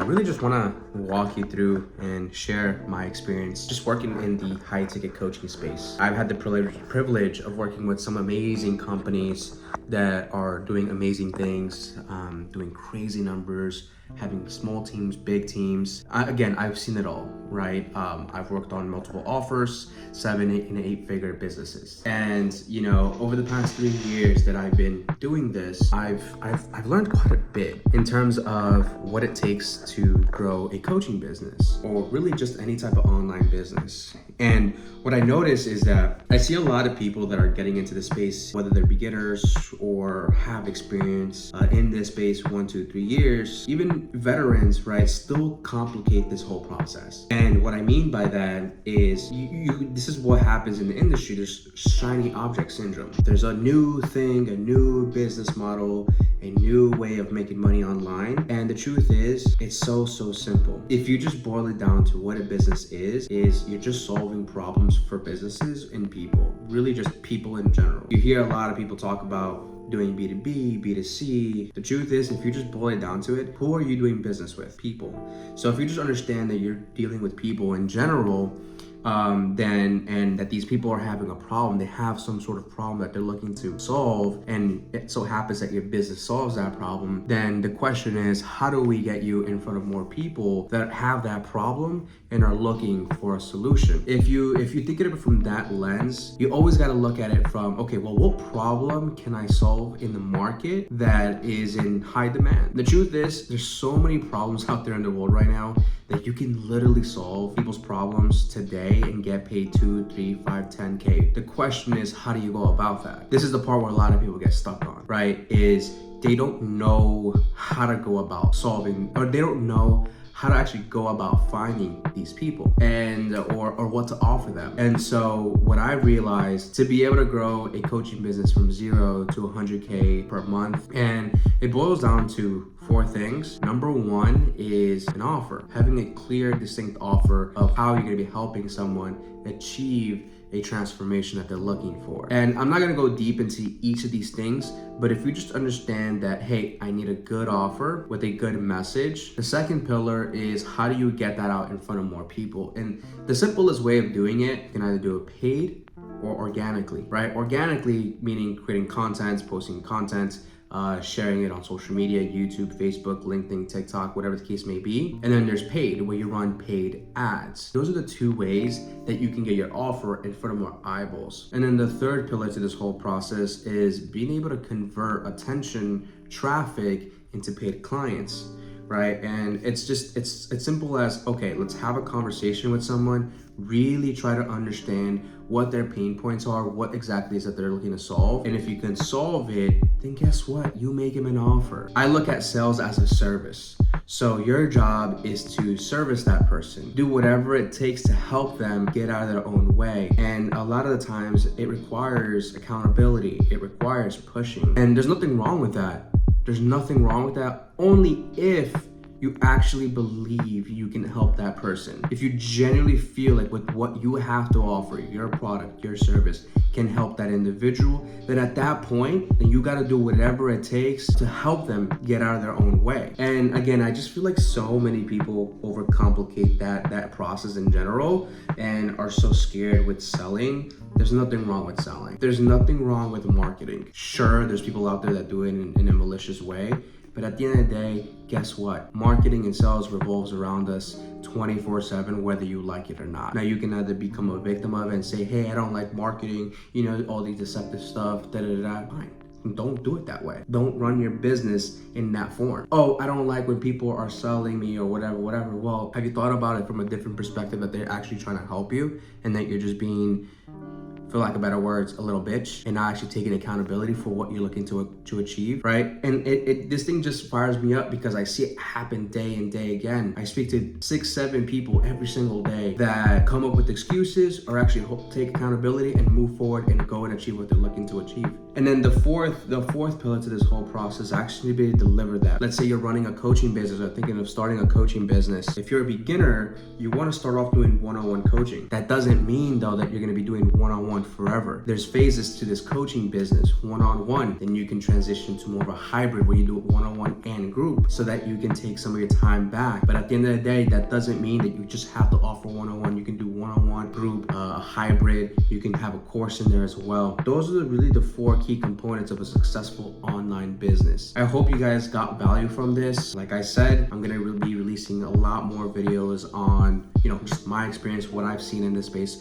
really just want to walk you through and share my experience just working in the high ticket coaching space. I've had the privilege of working with some amazing companies that are doing amazing things, doing crazy numbers, having small teams, big teams. I've seen it all, right? I've worked on multiple offers, 7, 8, and 8-figure businesses. And, over the past 3 years that I've been doing this, I've learned quite a bit in terms of what it takes to grow a coaching business or really just any type of online business. And what I notice is that I see a lot of people that are getting into the space, whether they're beginners or have experience in this space 1, 2, 3 years, even veterans, right, still complicate this whole process. And what I mean by that is this is what happens in the industry. There's shiny object syndrome. There's a new thing, a new business model, a new way of making money online. And the truth is, it's so simple. If you just boil it down to what a business is you're just solving problems for businesses and people, really just people in general. You hear a lot of people talk about doing B2B, B2C. The truth is, if you just boil it down to it, who are you doing business with? People. So if you just understand that you're dealing with people in general, and that these people are having a problem, they have some sort of problem that they're looking to solve, and it so happens that your business solves that problem, then the question is, how do we get you in front of more people that have that problem and are looking for a solution? If you think of it from that lens, you always got to look at it from, okay, well, what problem can I solve in the market that is in high demand? The truth is, there's so many problems out there in the world right now that you can literally solve people's problems today and get paid 2, 3, 5, 10K. The question is, how do you go about that? This is the part where a lot of people get stuck on, right? Is they don't know how to go about solving, or they don't know how to actually go about finding these people and or what to offer them. And so what I realized, to be able to grow a coaching business from 0 to 100K per month, and it boils down to 4 things. Number 1 is an offer. Having a clear, distinct offer of how you're gonna be helping someone achieve a transformation that they're looking for. And I'm not gonna go deep into each of these things, but if you just understand that, hey, I need a good offer with a good message. The second pillar is, how do you get that out in front of more people? And the simplest way of doing it, you can either do it paid or organically, right? Organically meaning creating content, posting content, sharing it on social media, YouTube, Facebook, LinkedIn, TikTok, whatever the case may be. And then there's paid, where you run paid ads. Those are the 2 ways that you can get your offer in front of more eyeballs. And then the third pillar to this whole process is being able to convert attention, traffic into paid clients, right? And it's simple as, okay, let's have a conversation with someone, really try to understand what their pain points are, what exactly is that they're looking to solve. And if you can solve it, then guess what? You make them an offer. I look at sales as a service. So your job is to service that person, do whatever it takes to help them get out of their own way. And a lot of the times it requires accountability, it requires pushing. And there's nothing wrong with that. There's nothing wrong with that, only if you actually believe you can help that person. If you genuinely feel like with what you have to offer, your product, your service, can help that individual, then at that point, then you gotta do whatever it takes to help them get out of their own way. And again, I just feel like so many people overcomplicate that process in general and are so scared with selling. There's nothing wrong with selling. There's nothing wrong with marketing. Sure, there's people out there that do it in a malicious way, but at the end of the day, guess what? Marketing and sales revolves around us 24/7, whether you like it or not. Now, you can either become a victim of it and say, hey, I don't like marketing, all these deceptive stuff, Fine. Don't do it that way. Don't run your business in that form. Oh, I don't like when people are selling me or whatever. Well, have you thought about it from a different perspective, that they're actually trying to help you and that you're just being, for lack of better words, a little bitch, and not actually taking accountability for what you're looking to achieve, right? And this thing just fires me up because I see it happen day and day again. I speak to 6, 7 people every single day that come up with excuses or actually take accountability and move forward and go and achieve what they're looking to achieve. And then the fourth pillar to this whole process is actually be to deliver that. Let's say you're running a coaching business or thinking of starting a coaching business. If you're a beginner, you want to start off doing one-on-one coaching. That doesn't mean though that you're going to be doing one-on-one forever. There's phases to this coaching business. One-on-one, then you can transition to more of a hybrid where you do it one-on-one and group so that you can take some of your time back. But at the end of the day, that doesn't mean that you just have to offer one-on-one. You can do one-on-one, group, a hybrid. You can have a course in there as well. Those are really the 4 key components of a successful online business. I hope you guys got value from this. Like I said, I'm gonna be releasing a lot more videos on, just my experience, what I've seen in this space,